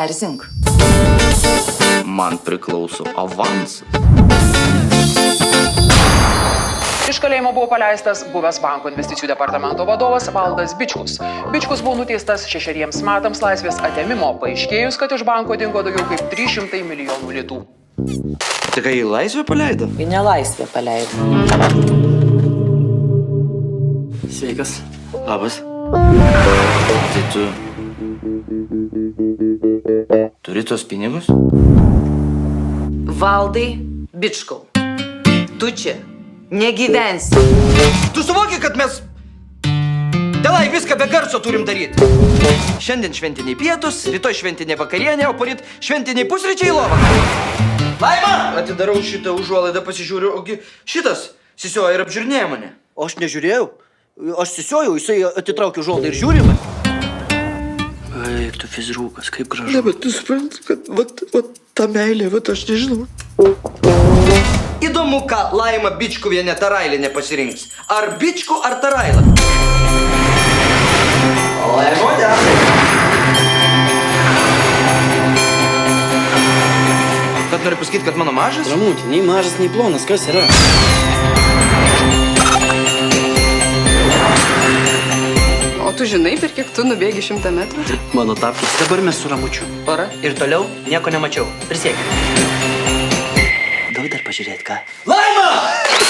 neerzink. Man priklauso avansas. Iš kalėjimo buvo paleistas buvęs banko investicijų departamento vadovas Valdas Bičkus. Bičkus buvo nuteistas 6 metams laisvės atėmimo, paaiškėjus, kad iš banko dingo daugiau kaip 300 milijonų litų. Tai ką, į laisvę paleido? Į nelaisvę paleido. Sveikas. Labas. Tai tu... Turi tos pinigus? Valdai Bičkau, tu čia negyvensi. Tu suvoki, kad mes dėlai viską be garso turim daryti. Šiandien šventiniai pietus, rytoj šventinė vakarienė, o poryt šventiniai pusryčiai į lovą. Laima! Atidarau šitą užuolaidą, pasižiūriu, ogi šitas sisioja ir apžiūrinėja mane. O aš nežiūrėjau. Aš sisiojau, jisai atitraukė užuolaidą ir žiūri mane. Eik, tu fizrukas, kaip gražu. Ne, bet tu supranti, kad vat ta meilė, vat aš nežinau. Įdomu, ką Laima Bičkuvienė Tarailinė pasirinks. Ar Bičku, ar Tarailą? Laimodė. Kad nori pasakyti, kad mano mažas? Ramutė, nei mažas, nei plonas, kas yra? O tu žinai, per kiek tu nubėgi 100 metrų? Mano tapkis, dabar mes su Ramučiu. Para. Ir toliau nieko nemačiau. Prisiekiu. Daug dar pažiūrėt, ką? Laima!